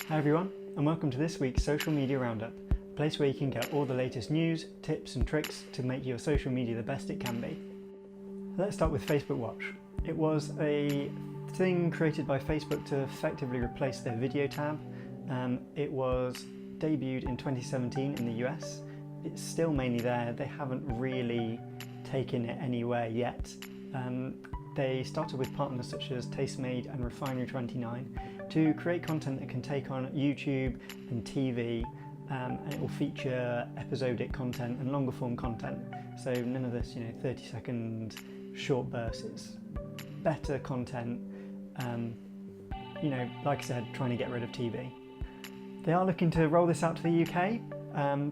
Hi everyone, and welcome to this week's Social Media Roundup, a place where you can get all the latest news, tips and tricks to make your social media the best it can be. Let's start with Facebook Watch. It was a thing created by Facebook to effectively replace their video tab. It was debuted in 2017 in the US. It's still mainly there, they haven't really taken it anywhere yet. They started with partners such as Tastemade and Refinery29 to create content that can take on YouTube and TV, and it will feature episodic content and longer form content. So none of this, 30-second short bursts. It's better content. Like I said, trying to get rid of TV. They are looking to roll this out to the UK,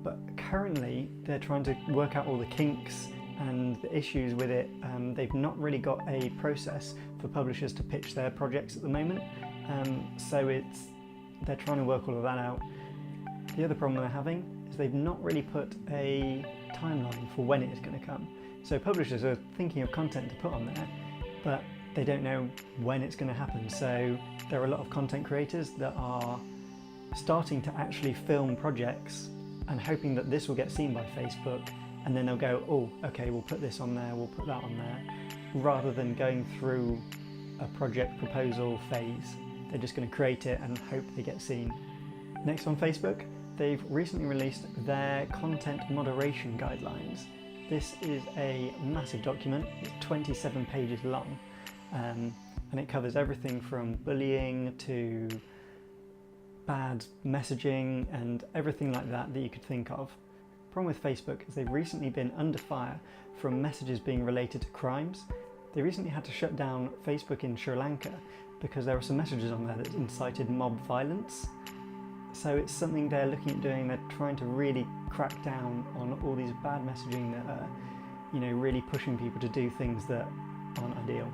but currently they're trying to work out all the kinks and the issues with it. They've not really got a process for publishers to pitch their projects at the moment, so they're trying to work all of that out. The other problem they're having is they've not really put a timeline for when it is going to come. So publishers are thinking of content to put on there, but they don't know when it's going to happen. So there are a lot of content creators that are starting to actually film projects and hoping that this will get seen by Facebook, and then they'll go, oh, okay, we'll put this on there, we'll put that on there, rather than going through a project proposal phase. They're just going to create it and hope they get seen. Next on Facebook, they've recently released their content moderation guidelines. This is a massive document, it's 27 pages long, and it covers everything from bullying to bad messaging and everything like that you could think of. The problem with Facebook is they've recently been under fire from messages being related to crimes. They recently had to shut down Facebook in Sri Lanka because there were some messages on there that incited mob violence. So it's something they're looking at doing. They're trying to really crack down on all these bad messaging that are, really pushing people to do things that aren't ideal.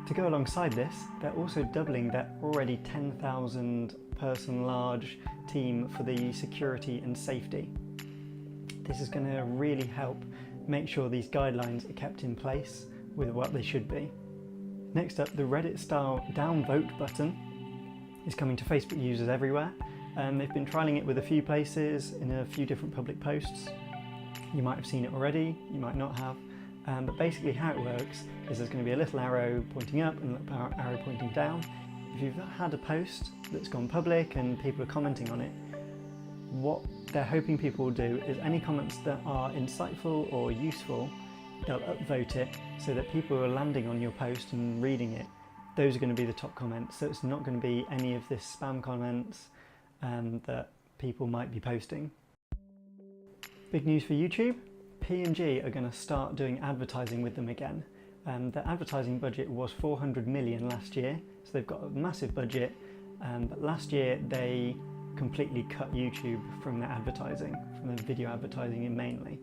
To go alongside this, they're also doubling their already 10,000 person large team for the security and safety. This is going to really help make sure these guidelines are kept in place with what they should be. Next up, the Reddit-style downvote button is coming to Facebook users everywhere. They've been trialling it with a few places in a few different public posts. You might have seen it already, you might not have. But basically how it works is there's going to be a little arrow pointing up and a little arrow pointing down. If you've had a post that's gone public and people are commenting on it, what they're hoping people will do is any comments that are insightful or useful, they'll upvote it so that people who are landing on your post and reading it, those are going to be the top comments. So it's not going to be any of this spam comments that people might be posting. Big news for YouTube, P&G are going to start doing advertising with them again. Their advertising budget was 400 million last year, so they've got a massive budget, but last year they completely cut YouTube from their advertising, from their video advertising mainly.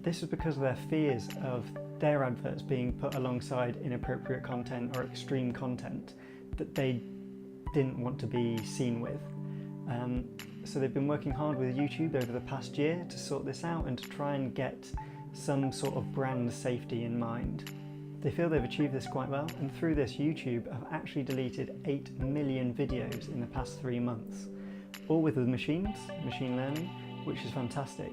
This is because of their fears of their adverts being put alongside inappropriate content or extreme content that they didn't want to be seen with. So they've been working hard with YouTube over the past year to sort this out and to try and get some sort of brand safety in mind. They feel they've achieved this quite well, and through this YouTube have actually deleted 8 million videos in the past 3 months, all with the machine learning, which is fantastic.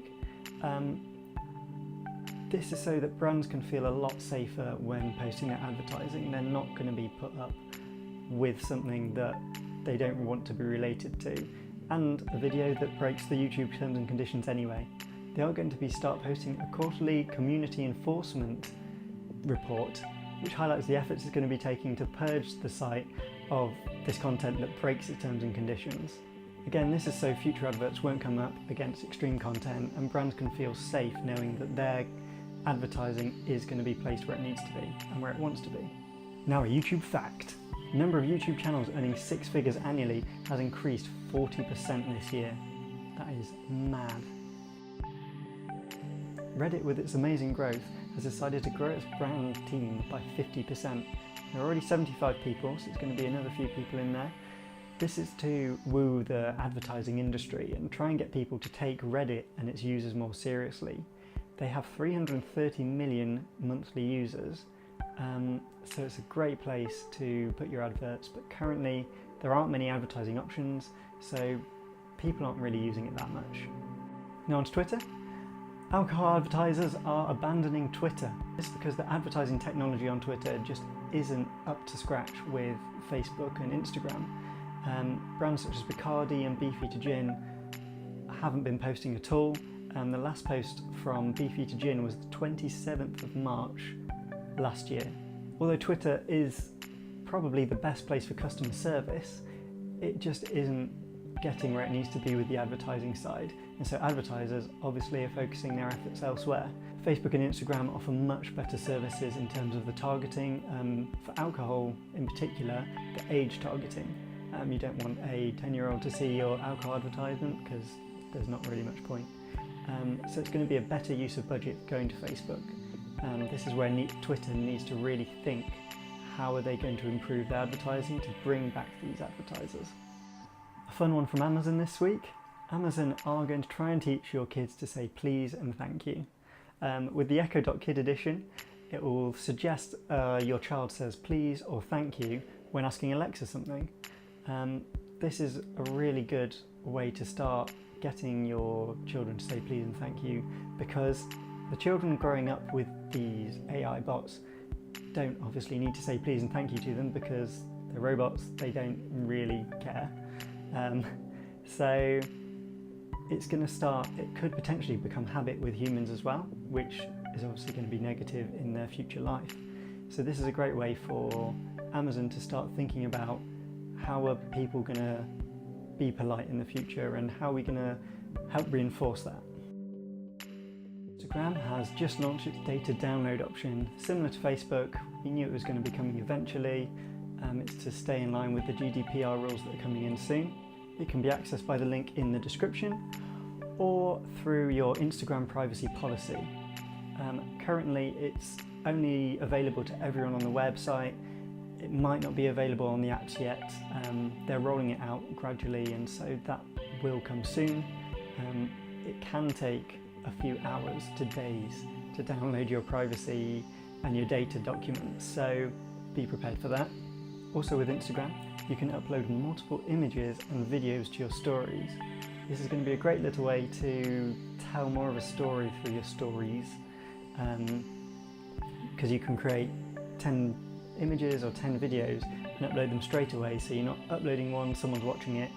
This is so that brands can feel a lot safer when posting their advertising. They're not going to be put up with something that they don't want to be related to, and a video that breaks the YouTube terms and conditions anyway. They are going to start posting a quarterly community enforcement report, which highlights the efforts it's going to be taking to purge the site of this content that breaks its terms and conditions. Again, this is so future adverts won't come up against extreme content and brands can feel safe knowing that their advertising is going to be placed where it needs to be and where it wants to be. Now a YouTube fact. The number of YouTube channels earning 6 figures annually has increased 40% this year. That is mad. Reddit, with its amazing growth, has decided to grow its brand team by 50%. There are already 75 people, so it's going to be another few people in there. This is to woo the advertising industry and try and get people to take Reddit and its users more seriously. They have 330 million monthly users, so it's a great place to put your adverts, but currently there aren't many advertising options, so people aren't really using it that much. Now on to Twitter. Alcohol advertisers are abandoning Twitter. This is because the advertising technology on Twitter just isn't up to scratch with Facebook and Instagram. Brands such as Bacardi and Beefeater Gin haven't been posting at all, and the last post from Beefeater Gin was the 27th of March last year. Although Twitter is probably the best place for customer service, it just isn't getting where it needs to be with the advertising side, and so advertisers obviously are focusing their efforts elsewhere. Facebook and Instagram offer much better services in terms of the targeting, for alcohol in particular, the age targeting. You don't want a 10-year-old to see your alcohol advertisement because there's not really much point. So it's going to be a better use of budget going to Facebook. This is where Twitter needs to really think, how are they going to improve their advertising to bring back these advertisers? A fun one from Amazon this week. Amazon are going to try and teach your kids to say please and thank you. With the Echo.Kid edition, it will suggest your child says please or thank you when asking Alexa something. This is a really good way to start getting your children to say please and thank you, because the children growing up with these AI bots don't obviously need to say please and thank you to them because they're robots, they don't really care. So it's going to start, it could potentially become habit with humans as well, which is obviously going to be negative in their future life. So this is a great way for Amazon to start thinking about, how are people going to be polite in the future, and how are we going to help reinforce that? Instagram has just launched its data download option. Similar to Facebook, we knew it was going to be coming eventually. It's to stay in line with the GDPR rules that are coming in soon. It can be accessed by the link in the description or through your Instagram privacy policy. Currently it's only available to everyone on the website. It might not be available on the apps yet. They're rolling it out gradually, and so that will come soon. It can take a few hours to days to download your privacy and your data documents, so be prepared for that. Also with Instagram, you can upload multiple images and videos to your stories. This is going to be a great little way to tell more of a story through your stories, because you can create 10 images or 10 videos and upload them straight away, so you're not uploading one, someone's watching it,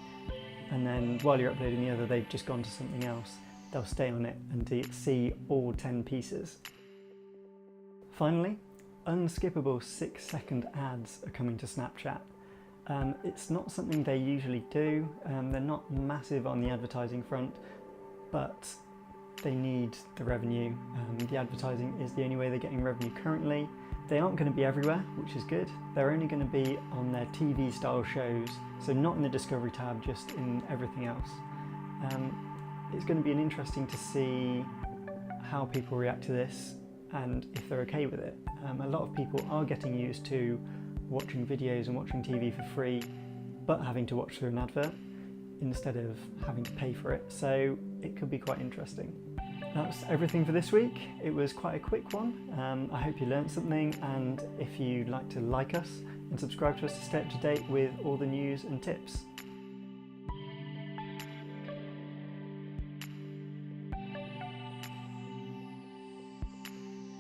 and then while you're uploading the other they've just gone to something else. They'll stay on it and see all 10 pieces. Finally, unskippable 6-second ads are coming to Snapchat. It's not something they usually do, they're not massive on the advertising front, but they need the revenue. The advertising is the only way they're getting revenue currently. They aren't going to be everywhere, which is good. They're only going to be on their TV style shows, so not in the Discovery tab, just in everything else. It's going to be interesting to see how people react to this and if they're okay with it. A lot of people are getting used to watching videos and watching TV for free, but having to watch through an advert instead of having to pay for it, so it could be quite interesting. That's everything for this week. It was quite a quick one. I hope you learned something, and if you'd like to like us and subscribe to us to stay up to date with all the news and tips.